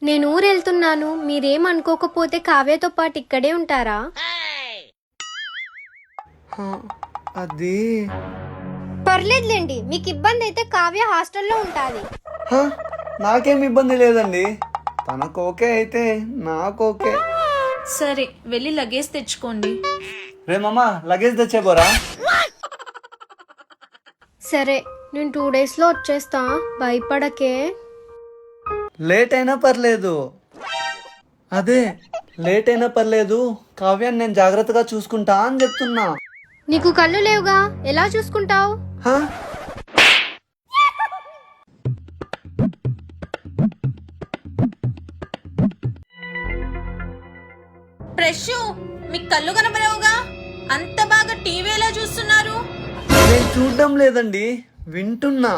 నేను ఊరు వెళ్తున్నాను, మీరేమనుకోకపోతే కావ్యతో పాటు ఇక్కడే ఉంటారా? అది పర్లేదులేండి, మీకు ఇబ్బంది అయితే కావ్య హాస్టల్లో ఉంటాది. హ, నాకేం ఇబ్బంది లేదండి. తనకు ఓకే అయితే నాకు ఓకే. సరే వెళ్ళి లగేజ్ తెచ్చుకోండి. రే మామ, లగేజ్ తెచ్చేపోరా. సరే, నేను 2 డేస్లో వచ్చేస్తా, భయపడకే. లేట్ అయినా పర్లేదు. అదే లేట్ అయినా పర్లేదు, కావ్యాన్ని నేను జాగ్రత్తగా చూసుకుంటా అని చెప్తున్నా. నీకు కళ్ళు లేవుగా, ఎలా చూసుకుంటావు? హ? ప్రెషు, మీకు కళ్ళు కనపడవుగా, అంత బాగా టీవీ ఎలా చూస్తున్నారు? నేను చూడడం లేదండి, వింటున్నా.